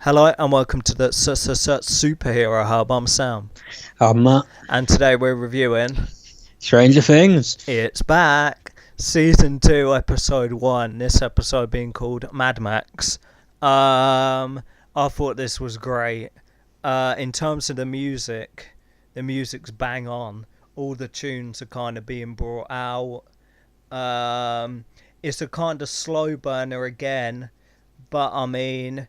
Hello and welcome to the Superhero Hub. I'm Sam. I'm Matt. And today we're reviewing Stranger Things. It's Back, Season 2, Episode 1. This episode being called MADMAX. I thought this was great. In terms of the music's bang on. All the tunes are kind of being brought out. It's a kind of slow burner again, but I mean,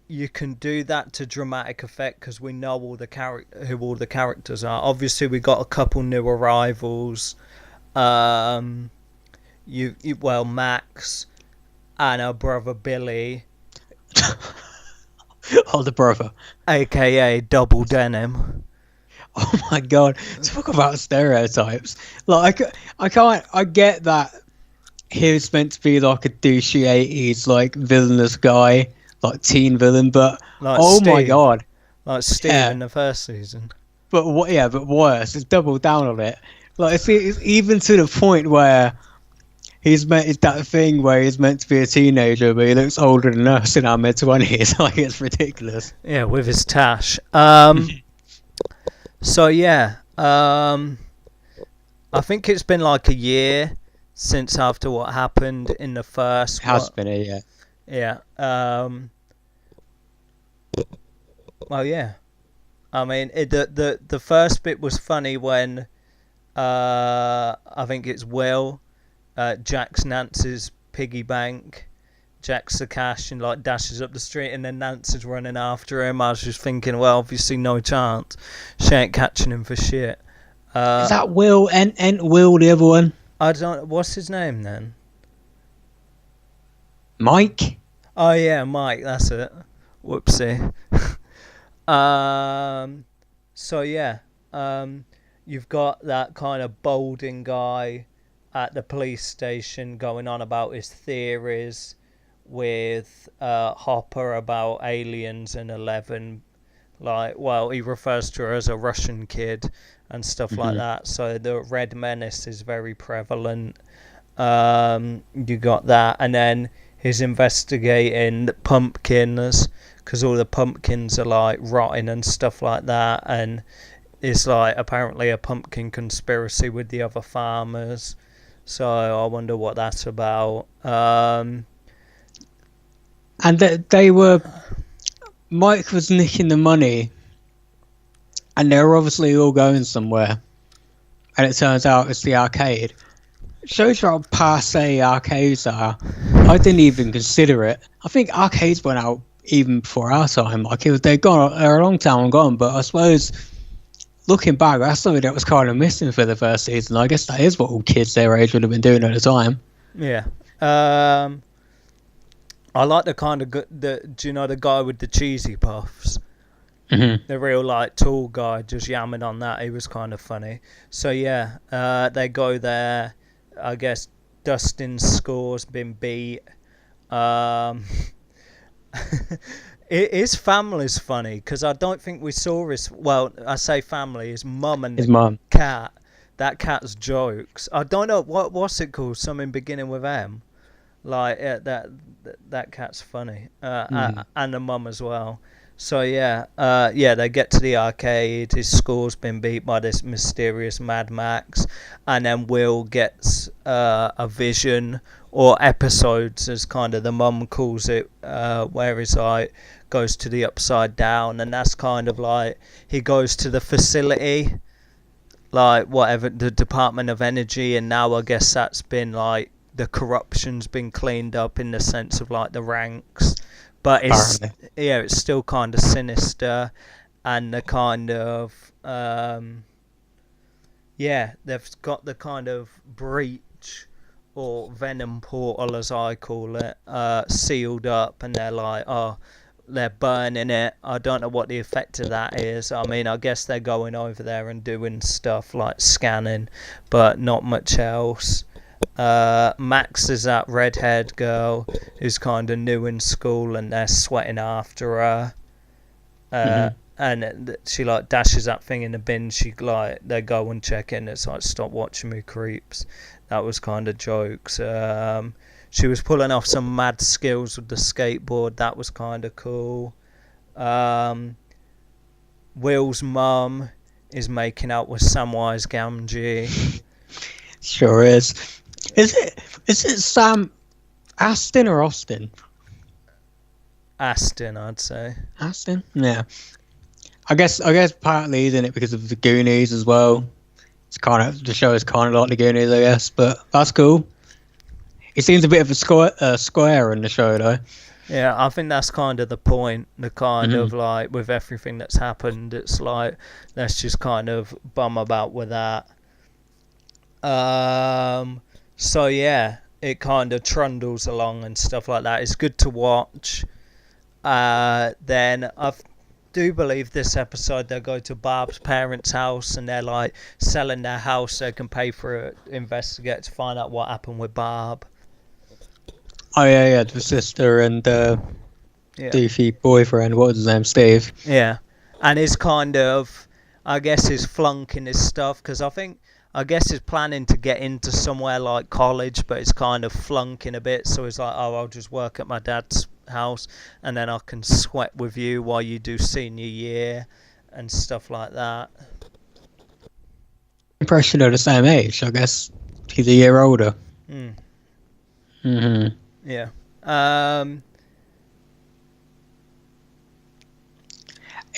you can do that to dramatic effect because we know who all the characters are. Obviously, we got a couple new arrivals. Max and her brother Billy, Oh, the brother. aka Double Denim. Oh my god. Talk about stereotypes. Like, I get that he was meant to be like a douchey 80s, like, villainous guy, like teen villain, but Like oh Steve, my god. like Steve in the first season. But but worse. It's doubled down on it. Like, it's even to the point where it's that thing where he's meant to be a teenager, but he looks older than us in our mid-20s. Like, it's ridiculous. Yeah, with his tash. So yeah, I think it's been like a year since after what happened in the first. Has been a year. Yeah. Well, yeah. I mean, the first bit was funny when I think it's Will jacks Nance's piggy bank, jacks the cash and like dashes up the street, and then Nance is running after him. I was just thinking, well, obviously no chance. She ain't catching him for shit. Is that Will and Will the other one? I don't. What's his name then? Mike? Oh yeah, Mike. That's it. Whoopsie. So yeah. You've got that kind of Bolden guy at the police station going on about his theories with Hopper about aliens and Eleven. Like, well, he refers to her as a Russian kid and stuff like that. So the Red Menace is very prevalent. You got that, and then he's investigating the pumpkins because all the pumpkins are like rotting and stuff like that, and it's like apparently a pumpkin conspiracy with the other farmers. So I wonder what that's about. And Mike was nicking the money, and they were obviously all going somewhere. And it turns out it's the arcade. Shows you how passe arcades are. I didn't even consider it. I think arcades went out even before our time. Like, they're a long time gone, but I suppose looking back, that's something that was kind of missing for the first season. I guess that is what all kids their age would have been doing at the time. Yeah. I like the kind of do you know the guy with the cheesy puffs? Mm-hmm. The real like tall guy just yamming on that. He was kind of funny. So yeah, they go there. I guess Dustin's score's been beat. His family's funny because I don't think we saw his. Well, I say family. His mum and his mum. Cat. That cat's jokes. I don't know what's it called. Something beginning with M. Like that cat's funny. And the mum as well. So yeah, they get to the arcade. His score's been beat by this mysterious MADMAX, and then Will gets a vision or episodes, as kind of the mum calls it, where he's like goes to the upside down, and that's kind of like he goes to the facility, like whatever the Department of Energy, and now I guess that's been like the corruption's been cleaned up in the sense of like the ranks. But it's still kind of sinister, and the kind of they've got the kind of breach or venom portal, as I call it, sealed up, and they're like, they're burning it. I don't know what the effect of that is. I mean, I guess they're going over there and doing stuff like scanning, but not much else. Max is that redhead girl who's kind of new in school, and they're sweating after her. And she like dashes that thing in the bin. She like they go and check in. It's like, stop watching me, creeps. That was kind of jokes. she was pulling off some mad skills with the skateboard. That was kind of cool. Will's mum is making out with Samwise Gamgee. Sure is. Is it Sam Astin or Austin? Astin, I'd say. Astin? Yeah. I guess partly, isn't it, because of the Goonies as well. It's kind of, the show is kind of like the Goonies, I guess, but that's cool. He seems a bit of a square in the show, though. Yeah, I think that's kind of the point. The kind of like, with everything that's happened, it's like, let's just kind of bum about with that. So yeah, it kind of trundles along and stuff like that. It's good to watch. Then I do believe this episode they go to Barb's parents' house and they're like selling their house so they can pay for it, investigate to find out what happened with Barb. Oh yeah, the sister and doofy boyfriend. What was his name? Steve. Yeah, and he's kind of, I guess, he's flunking his stuff because I guess he's planning to get into somewhere like college, but he's kind of flunking a bit. So he's like, oh, I'll just work at my dad's house and then I can sweat with you while you do senior year and stuff like that. Impression of the same age, I guess. He's a year older. Yeah.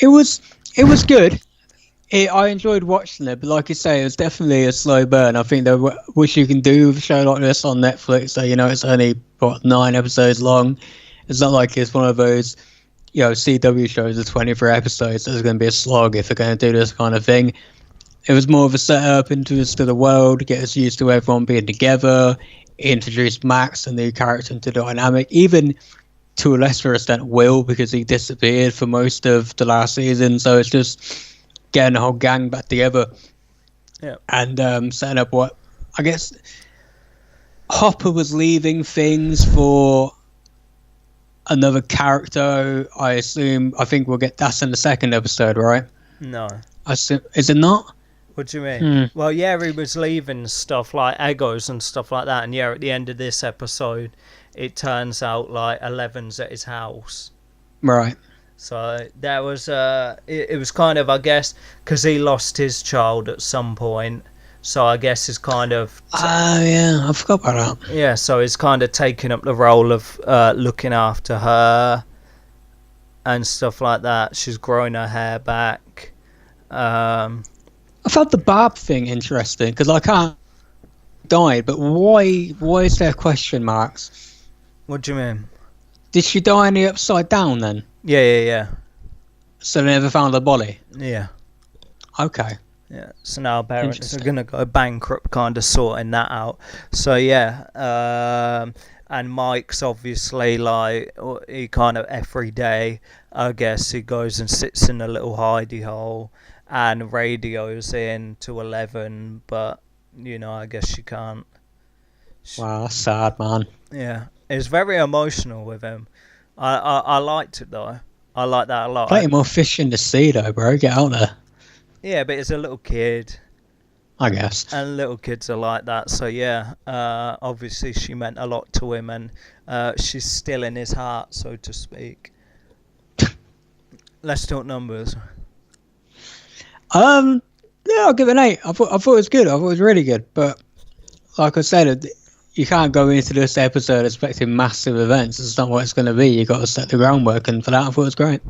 It was good. I enjoyed watching it, but like you say, it was definitely a slow burn. I think that what you can do with a show like this on Netflix, so it's only 9 episodes long. It's not like it's one of those, CW shows of 24 episodes. There's going to be a slog if they're going to do this kind of thing. It was more of a setup into the world, get us used to everyone being together, introduce Max, a new character into the dynamic, even to a lesser extent Will, because he disappeared for most of the last season. So it's just getting the whole gang back together. Yeah. And setting up what I guess Hopper was leaving things for another character. I think we'll get that's in the second episode, right? No. Is it not? What do you mean? Well, yeah, he was leaving stuff like Egos and stuff like that, and yeah, at the end of this episode, it turns out like Eleven's at his house. Right. So there was it was kind of, I guess, because he lost his child at some point. So I guess it's kind of. Oh yeah, I forgot about that. Yeah, so he's kind of taking up the role of looking after her and stuff like that. She's growing her hair back. I found the Barb thing interesting because I can't die, but why is there question marks? What do you mean? Did she die in the Upside Down then? Yeah. So they never found her body? Yeah. Okay. Yeah. So now parents are gonna go bankrupt, kind of sorting that out. So yeah. And Mike's obviously like, he kind of every day, I guess, he goes and sits in a little hidey hole and radios in to 11, but I guess she can't. Wow, that's sad, man. Yeah, it's very emotional with him. I liked it though. I like that a lot. Plenty more fish in the sea though, bro. Get out there. Yeah, but it's a little kid. I guess. And little kids are like that. So yeah, obviously she meant a lot to him, and she's still in his heart, so to speak. Let's talk numbers. Yeah, I'll give it an 8. I thought it was good. I thought it was really good. But like I said, you can't go into this episode expecting massive events. It's not what it's going to be. You got to set the groundwork, and for that, I thought it was great.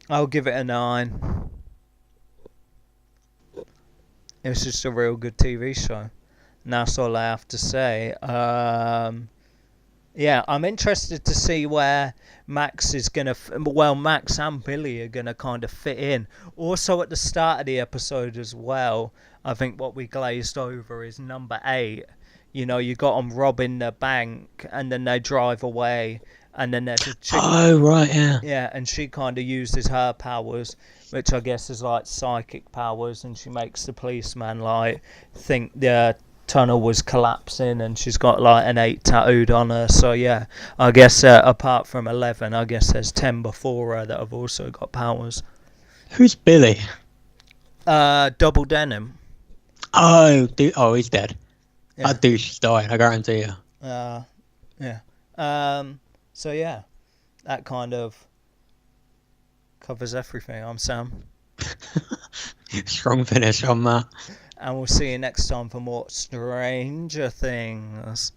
I'll give it a 9. It's just a real good TV show. And that's all I have to say. Yeah, I'm interested to see where Max is going to... Max and Billy are going to kind of fit in. Also, at the start of the episode as well, I think what we glazed over is number 8. You got them robbing the bank, and then they drive away, and then there's a chick... Oh, right, yeah. Yeah, and she kind of uses her powers, which I guess is like psychic powers, and she makes the policeman like think the tunnel was collapsing, and she's got like an 8 tattooed on her. So yeah, I guess apart from 11, I guess there's 10 before her that have also got powers. Who's Billy? Double Denim. Oh, he's dead. Yeah. That douche is dying, I guarantee you. Yeah. So yeah, that kind of covers everything. I'm Sam. Strong finish on that. And we'll see you next time for more Stranger Things.